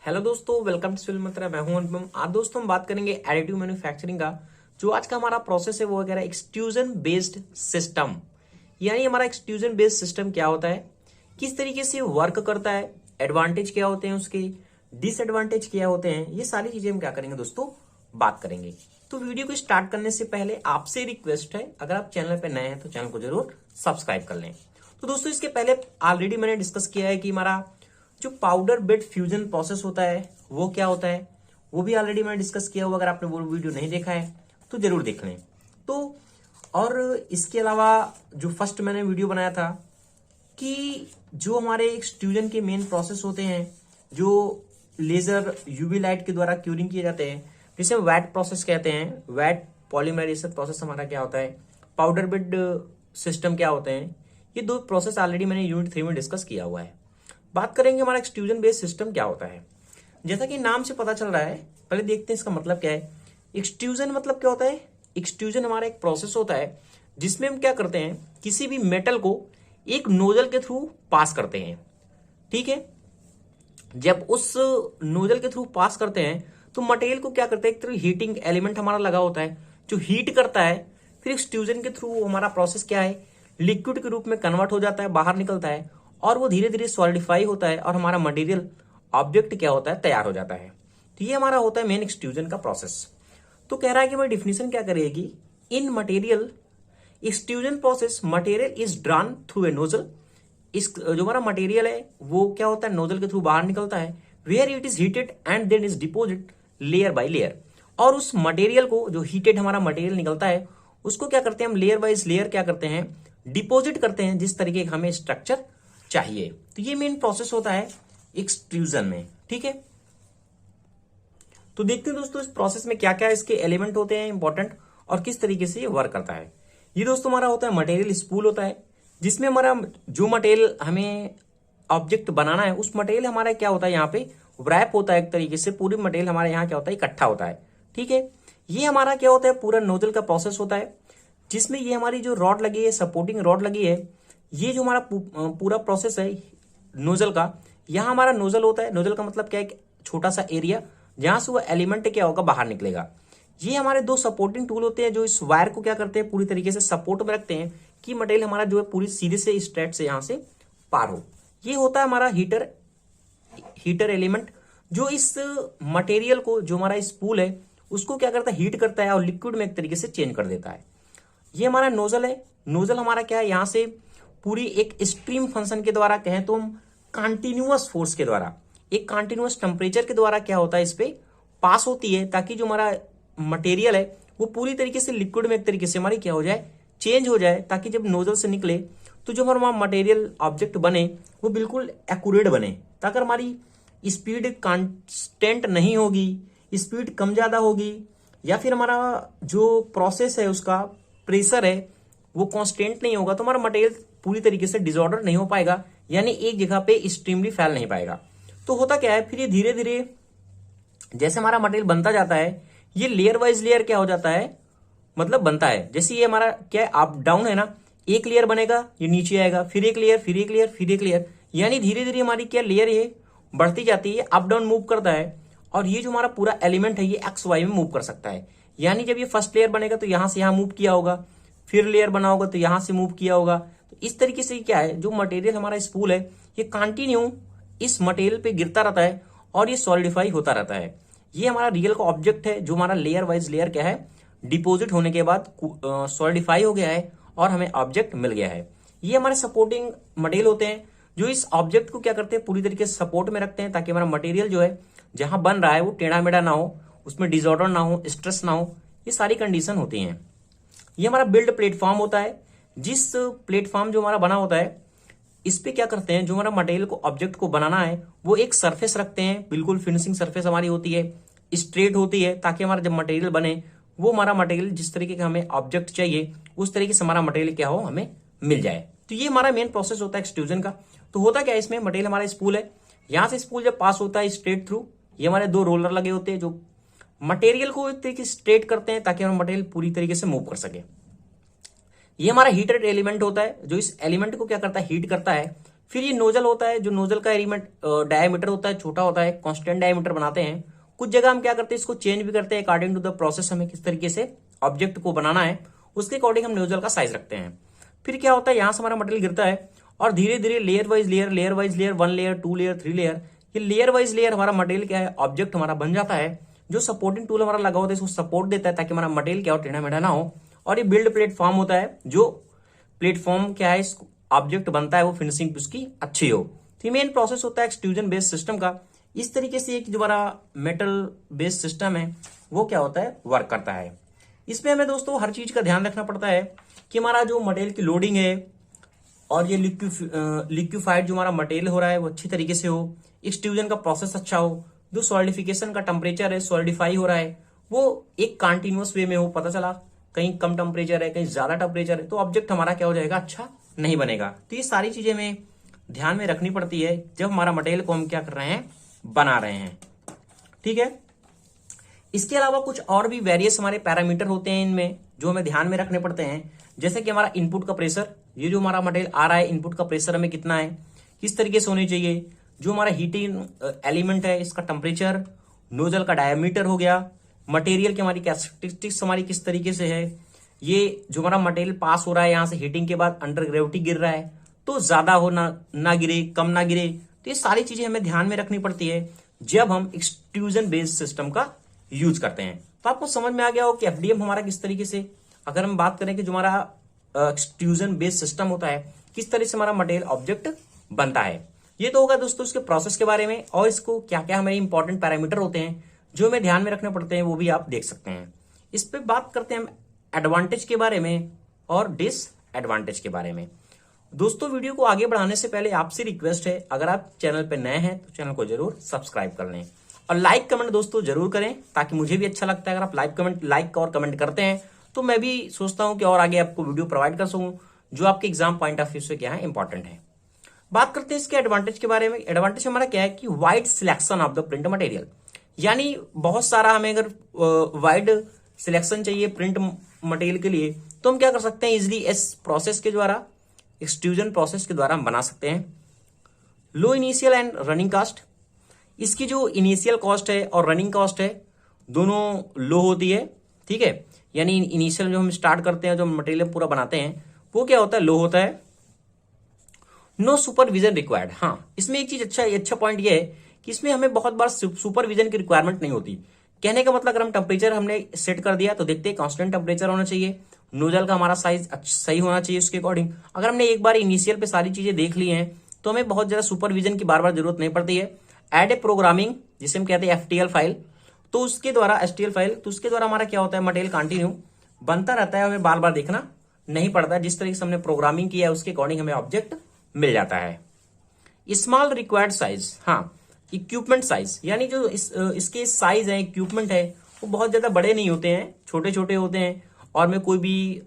Hello दोस्तों, welcome to civil मंत्रा। मैं हूं अनुपम। आज दोस्तों हम बात करेंगे एडिटिव मैन्युफैक्चरिंग का। जो आज का हमारा प्रोसेस है वो वगैरह एक्सट्रूजन बेस्ड सिस्टम। यानी हमारा एक्सट्रूजन बेस्ड सिस्टम क्या होता है, किस तरीके से वर्क करता है, एडवांटेज क्या होते हैं उसके, डिसएडवांटेज क्या होते हैं, ये सारी चीजें हम क्या करेंगे दोस्तों, बात करेंगे। तो वीडियो को स्टार्ट करने से पहले आपसे रिक्वेस्ट है, अगर आप चैनल पर नए हैं तो चैनल को जरूर सब्सक्राइब कर लें। तो दोस्तों इसके पहले ऑलरेडी मैंने डिस्कस किया है कि हमारा जो पाउडर बेड फ्यूजन प्रोसेस होता है वो क्या होता है, वो भी ऑलरेडी मैंने डिस्कस किया हुआ। अगर आपने वो वीडियो नहीं देखा है तो जरूर देख लें। तो और इसके अलावा जो फर्स्ट मैंने वीडियो बनाया था कि जो हमारे एक्सट्रूजन के मेन प्रोसेस होते हैं, जो लेजर यूवी लाइट के द्वारा क्यूरिंग किए जाते हैं, जिसे वेट प्रोसेस कहते हैं। वेट पॉलीमराइजेशन प्रोसेस हमारा क्या होता है, पाउडर बेड सिस्टम क्या होते हैं, ये दो प्रोसेस ऑलरेडी मैंने यूनिट 3 में डिस्कस किया हुआ है। बात करेंगे हमारा एक्सट्रूजन बेस्ड सिस्टम क्या होता है। जैसा कि नाम से पता चल रहा है, पहले देखते हैं इसका मतलब क्या है। एक्सट्रूजन मतलब क्या होता है, एक्सट्रूजन हमारा एक प्रोसेस होता है जिसमें हम क्या करते हैं, किसी भी मेटल को एक नोजल के थ्रू पास करते हैं। ठीक है, जब उस नोजल के थ्रू पास करते हैं तो मटेरियल को क्या करते हैं, एक तरह हीटिंग एलिमेंट हमारा लगा होता है जो हीट करता है। फिर एक्सट्रूजन के थ्रू हमारा प्रोसेस क्या है, लिक्विड के रूप में कन्वर्ट हो जाता है, बाहर निकलता है और वो धीरे धीरे सॉलिडिफाई होता है और हमारा मटेरियल ऑब्जेक्ट क्या होता है, तैयार हो जाता है। तो ये हमारा होता है मेन एक्सट्रूजन का प्रोसेस। तो कह रहा है कि हमारी डिफिनेशन क्या करेगी, in material extrusion process material is drawn through a nozzle. इस जो हमारा मटेरियल है वो क्या होता है, नोजल के थ्रू बाहर निकलता है, where it is heated and then is deposit layer by layer. और उस मटेरियल को, जो हीटेड हमारा मटेरियल निकलता है, उसको क्या करते हैं हम, लेयर बाइज लेयर क्या करते हैं, डिपोजिट करते हैं जिस तरीके का हमें स्ट्रक्चर चाहिए। तो ये मेन प्रोसेस होता है एक्सट्रूजन में। ठीक है, तो देखते हैं दोस्तों इस प्रोसेस में क्या क्या इसके एलिमेंट होते हैं इंपॉर्टेंट और किस तरीके से ये वर्क करता है। ये दोस्तों हमारा होता है मटेरियल स्पूल होता है, जिसमें हमारा जो मटेरियल हमें ऑब्जेक्ट बनाना है उस मटेरियल हमारा क्या होता है, यहाँ पे रैप होता है एक तरीके से, पूरी मटेरियल हमारे यहाँ क्या होता है, इकट्ठा होता है। ठीक है, ये हमारा क्या होता है, पूरा नोजल का प्रोसेस होता है, जिसमें ये हमारी जो रॉड लगी है, सपोर्टिंग रॉड लगी है, ये जो हमारा पूरा प्रोसेस है नोजल का, यहाँ हमारा नोजल होता है। नोजल का मतलब क्या है, एक छोटा सा एरिया जहां से वो एलिमेंट क्या होगा, बाहर निकलेगा। ये हमारे दो सपोर्टिंग टूल होते हैं जो इस वायर को क्या करते हैं, पूरी तरीके से सपोर्ट में रखते हैं कि मटेरियल हमारा जो है पूरी सीधे से स्ट्रेट से यहां से पार हो। ये होता है हमारा हीटर एलिमेंट, जो इस मटेरियल को, जो हमारा स्पूल है उसको क्या करता है, हीट करता है और लिक्विड में एक तरीके से चेंज कर देता है। ये हमारा नोजल है। नोजल हमारा क्या है, यहां से पूरी एक स्ट्रीम फंक्शन के द्वारा कहें तो हम कंटिन्यूअस फोर्स के द्वारा, एक कंटिन्यूअस टेम्परेचर के द्वारा क्या होता है, इस पे पास होती है, ताकि जो हमारा मटेरियल है वो पूरी तरीके से लिक्विड में एक तरीके से हमारी क्या हो जाए, चेंज हो जाए, ताकि जब नोजल से निकले तो जो हमारा मटेरियल ऑब्जेक्ट बने वो बिल्कुल एक्यूरेट बने। ताकि हमारी स्पीड कांस्टेंट नहीं होगी, स्पीड कम ज्यादा होगी, या फिर हमारा जो प्रोसेस है उसका प्रेशर है वो कांस्टेंट नहीं होगा, तो हमारा मटेरियल पूरी तरीके से डिसऑर्डर नहीं हो पाएगा, यानी एक जगह पे एक्सट्रीमली फैल नहीं पाएगा। तो होता क्या है, फिर ये धीरे धीरे जैसे हमारा मटेरियल बनता जाता है, ये लेयर वाइज लेयर क्या हो जाता है, मतलब बनता है। जैसे ये हमारा क्या है, अप डाउन है ना, एक लेयर बनेगा, ये नीचे आएगा, फिर एक लेयर, फिर एक लेयर, फिर एक लेयर, यानी धीरे धीरे हमारी क्या लेयर ये बढ़ती जाती है, अप डाउन मूव करता है। और ये जो हमारा पूरा एलिमेंट है ये एक्स वाई में मूव कर सकता है। यानी जब ये फर्स्ट लेयर बनेगा तो यहां से यहां मूव किया होगा, फिर लेयर बना होगा तो यहां से मूव किया होगा। तो इस तरीके से क्या है, जो मटेरियल हमारा स्पूल है ये कंटिन्यू इस मटेरियल पे गिरता रहता है और ये सॉलिडिफाई होता रहता है। ये हमारा रियल का ऑब्जेक्ट है, जो हमारा लेयर वाइज लेयर क्या है, डिपोजिट होने के बाद सॉलिडिफाई हो गया है और हमें ऑब्जेक्ट मिल गया है। ये हमारे सपोर्टिंग मटेरियल होते हैं जो इस ऑब्जेक्ट को क्या करते हैं, पूरी तरीके से सपोर्ट में रखते हैं, ताकि हमारा मटेरियल जो है जहां बन रहा है वो टेढ़ा मेढ़ा ना हो, उसमें डिसऑर्डर ना हो, स्ट्रेस ना हो, ये सारी कंडीशन होती हैं। ये हमारा बिल्ड प्लेटफॉर्म होता है, जिस प्लेटफॉर्म जो हमारा बना होता है इस पे क्या करते हैं, जो हमारा मटेरियल को ऑब्जेक्ट को बनाना है वो एक सरफेस रखते हैं, बिल्कुल फिनिशिंग सरफेस हमारी होती है, स्ट्रेट होती है, ताकि हमारा जब मटेरियल बने वो हमारा मटेरियल जिस तरीके का हमें ऑब्जेक्ट चाहिए उस तरीके से हमारा मटेरियल क्या हो, हमें मिल जाए। तो ये हमारा मेन प्रोसेस होता है एक्सट्रूजन का। तो होता क्या है, इसमें मटेरियल हमारा स्पूल है, यहां से स्पूल जब पास होता है स्ट्रेट थ्रू, ये हमारे दो रोलर लगे होते हैं जो मटेरियल को एक तरीके से स्ट्रेट करते हैं ताकि हमारा मटेरियल पूरी तरीके से मूव कर सके। ये हमारा हीटर एलिमेंट होता है, जो इस एलिमेंट को क्या करता है, हीट करता है, फिर ये नोजल होता है, जो नोजल का एलिमेंट डायमीटर होता है छोटा होता है, कांस्टेंट डायमीटर बनाते हैं। कुछ जगह हम क्या करते हैं, इसको चेंज भी करते हैं अकॉर्डिंग टू द प्रोसेस, हमें किस तरीके से ऑब्जेक्ट को बनाना है उसके अकॉर्डिंग हम नोजल का साइज रखते हैं। फिर क्या होता है, यहां से हमारा मटेरियल गिरता है और धीरे धीरे layer wise layer, layer wise layer, 1 layer, 2 layer, 3 layer, ये लेयर वाइज लेयर हमारा मटेरियल क्या है, ऑब्जेक्ट हमारा बन जाता है। जो सपोर्टिंग टूल हमारा लगा होता है इसको सपोर्ट देता है ताकि हमारा मटेरियल क्या हो, टेढ़ा मेढ़ा ना हो। और ये बिल्ड प्लेटफॉर्म होता है, जो प्लेटफॉर्म क्या है, इस ऑब्जेक्ट बनता है वो फिनिशिंग उसकी अच्छी हो। तो मेन प्रोसेस होता है एक्सट्रूजन बेस्ड सिस्टम का। इस तरीके से एक जो हमारा मेटल बेस्ड सिस्टम है वो क्या होता है, वर्क करता है। इसमें हमें दोस्तों हर चीज का ध्यान रखना पड़ता है कि हमारा जो मटेरियल की लोडिंग है और ये लिक्विफाइड जो हमारा मटेरियल हो रहा है वो अच्छी तरीके से हो, एक्सट्रूजन का प्रोसेस अच्छा हो, जो सॉलिडिफिकेशन का टेम्परेचर है, सॉलिडिफाई हो रहा है वो एक कंटिन्यूअस वे में हो। पता चला कहीं कम टेम्परेचर है, कहीं ज्यादा टेम्परेचर है, तो ऑब्जेक्ट हमारा क्या हो जाएगा, अच्छा नहीं बनेगा। तो ये सारी चीजें हमें ध्यान में रखनी पड़ती है जब हमारा मटेरियल को हम क्या कर रहे हैं, बना रहे हैं। ठीक है, इसके अलावा कुछ और भी वेरियस हमारे पैरामीटर होते हैं इनमें जो हमें ध्यान में रखने पड़ते हैं। जैसे कि हमारा इनपुट का प्रेशर, ये जो हमारा मटेरियल आ रहा है इनपुट का प्रेशर हमें कितना है, किस तरीके से होनी चाहिए। जो हमारा हीटिंग एलिमेंट है इसका टेम्परेचर, नोजल का डायमीटर हो गया, मटेरियल की हमारी कैरेक्टरिस्टिक्स हमारी किस तरीके से है, ये जो हमारा मटेरियल पास हो रहा है यहां से हीटिंग के बाद अंडर ग्रेविटी गिर रहा है तो ज्यादा हो ना गिरे, कम ना गिरे। तो ये सारी चीजें हमें ध्यान में रखनी पड़ती है जब हम एक्सट्रूजन बेस्ड सिस्टम का यूज करते हैं। तो आपको समझ में आ गया हो कि एफडीएम हमारा किस तरीके से, अगर हम बात करें कि जो हमारा एक्सट्रूजन बेस्ड सिस्टम होता है किस तरह से हमारा मटेरियल ऑब्जेक्ट बनता है। ये तो होगा दोस्तों इसके प्रोसेस के बारे में, और इसको क्या क्या हमारे इंपॉर्टेंट पैरामीटर होते हैं जो हमें ध्यान में रखने पड़ते हैं वो भी आप देख सकते हैं। इस पे बात करते हैं हम एडवांटेज के बारे में और डिसएडवांटेज के बारे में। दोस्तों वीडियो को आगे बढ़ाने से पहले आपसे रिक्वेस्ट है, अगर आप चैनल पे नए हैं तो चैनल को जरूर सब्सक्राइब कर लें और लाइक कमेंट दोस्तों जरूर करें ताकि मुझे भी अच्छा लगता है। अगर आप लाइक और कमेंट करते हैं तो मैं भी सोचता हूं कि और आगे आपको वीडियो प्रोवाइड कर सकूं जो आपके एग्जाम पॉइंट ऑफ व्यू से क्या है इंपॉर्टेंट है। बात करते हैं इसके एडवांटेज के बारे में। एडवांटेज हमारा क्या है कि wide selection of the print material, यानी बहुत सारा हमें अगर वाइड सिलेक्शन चाहिए प्रिंट मटेरियल के लिए तो हम क्या कर सकते हैं, इजिली इस प्रोसेस के द्वारा, एक्सट्रूजन प्रोसेस के द्वारा हम बना सकते हैं। लो इनिशियल एंड रनिंग कॉस्ट, इसकी जो इनिशियल कॉस्ट है और रनिंग कॉस्ट है दोनों लो होती है। ठीक है, यानी इनिशियल जो हम स्टार्ट करते हैं, जो मटेरियल पूरा बनाते हैं वो क्या होता है, लो होता है। नो सुपरविजन रिक्वायर्ड, हाँ इसमें एक चीज अच्छा पॉइंट ये है कि इसमें हमें बहुत बार सुपरविजन की रिक्वायरमेंट नहीं होती। कहने का मतलब अगर हम टेम्परेचर हमने सेट कर दिया तो देखते हैं कांस्टेंट टेम्परेचर होना चाहिए, नोजल का हमारा साइज सही होना चाहिए उसके अकॉर्डिंग। अगर हमने एक बार इनिशियल पे सारी चीजें देख ली हैं तो हमें बहुत ज्यादा सुपरविजन की बार बार जरूरत नहीं पड़ती है। एड ए प्रोग्रामिंग जिसे हम कहते हैं एफटीएल फाइल, तो उसके द्वारा एसटीएल फाइल, तो उसके द्वारा हमारा क्या होता है, मटेरियल कंटिन्यू बनता रहता है, हमें बार बार देखना नहीं पड़ता। जिस तरीके से हमने प्रोग्रामिंग किया है उसके अकॉर्डिंग हमें ऑब्जेक्ट मिल जाता है। स्मॉल रिक्वायर्ड साइज, हाँ इक्विपमेंट साइज, यानी जो इसके साइज है, इक्विपमेंट है वो बहुत ज्यादा बड़े नहीं होते हैं, छोटे छोटे होते हैं। और में कोई भी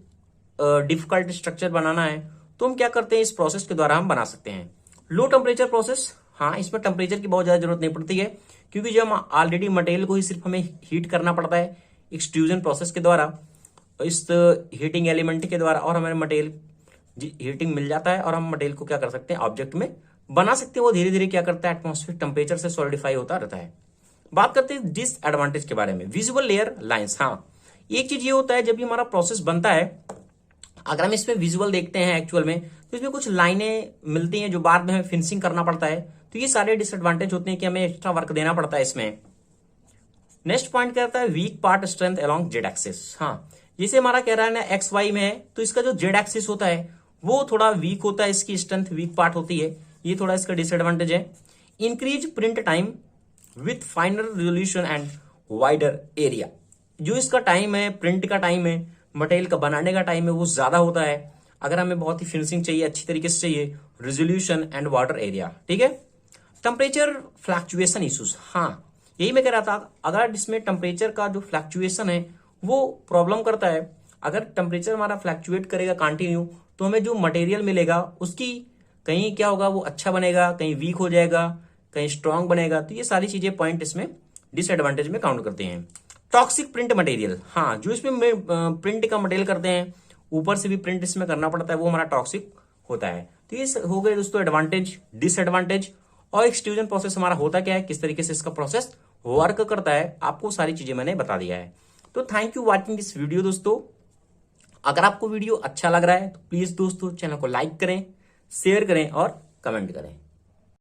डिफिकल्ट स्ट्रक्चर बनाना है तो हम क्या करते हैं, इस प्रोसेस के द्वारा हम बना सकते हैं। लो टेम्परेचर प्रोसेस, हाँ इसमें टेम्परेचर की बहुत ज्यादा जरूरत नहीं पड़ती है क्योंकि जो हम ऑलरेडी मटेरियल को ही सिर्फ हमें हीट करना पड़ता है एक्सट्रूजन प्रोसेस के द्वारा, इस हीटिंग एलिमेंट के द्वारा, और हमें मटेरियल हीटिंग मिल जाता है और हम मटेरियल को क्या कर सकते हैं, ऑब्जेक्ट में बना सकते हैं। वो धीरे धीरे क्या करता है, एटमॉस्फेरिक टेम्परेचर से सॉलिडिफाई होता रहता है। बात करते हैं डिसएडवांटेज के बारे में। विजुअल लेयर लाइंस, हाँ एक चीज ये होता है जब भी हमारा प्रोसेस बनता है, अगर हम इसमें विजुअल देखते हैं एक्चुअल में तो इसमें कुछ लाइनें मिलती हैं जो बाद में हमें फिनिशिंग करना पड़ता है। तो ये सारे डिसएडवांटेज होते हैं कि हमें एक्स्ट्रा वर्क देना पड़ता है इसमें। नेक्स्ट पॉइंट कहता है weak part strength along Z axis, हाँ जैसे हमारा कह रहा है ना एक्स वाई में है तो इसका जो जेड एक्सिस होता है वो थोड़ा वीक होता है, इसकी स्ट्रेंथ वीक पार्ट होती है, ये थोड़ा इसका डिसएडवांटेज है। Increase print time with फाइनर resolution and wider area, जो इसका टाइम है, प्रिंट का टाइम है, मटेरियल का बनाने का टाइम है वो ज्यादा होता है अगर हमें बहुत ही फिनिशिंग चाहिए, अच्छी तरीके से चाहिए, रेजोल्यूशन एंड वाटर एरिया। ठीक है, टेम्परेचर फ्लक्चुएशन इश्यूज, हाँ यही मैं कह रहा था, अगर इसमें टेम्परेचर का जो फ्लक्चुएशन है वो प्रॉब्लम करता है। अगर टेम्परेचर हमारा फ्लक्चुएट करेगा कंटिन्यू तो हमें जो मटेरियल मिलेगा उसकी कहीं क्या होगा, वो अच्छा बनेगा, कहीं वीक हो जाएगा, कहीं स्ट्रांग बनेगा। तो ये सारी चीजें पॉइंट इसमें डिसएडवांटेज में काउंट करते हैं। टॉक्सिक प्रिंट मटेरियल, हाँ जो इसमें प्रिंट का मटेरियल करते हैं ऊपर से भी प्रिंट इसमें करना पड़ता है वो हमारा टॉक्सिक होता है। तो ये हो गए दोस्तों एडवांटेज, डिसएडवांटेज। और एक्सट्रूजन प्रोसेस हमारा होता क्या है, किस तरीके से इसका प्रोसेस वर्क करता है, आपको सारी चीजें मैंने बता दिया है। तो thank you watching this video दोस्तों। अगर आपको वीडियो अच्छा लग रहा है तो प्लीज दोस्तों चैनल को लाइक करें, शेयर करें और कमेंट करें।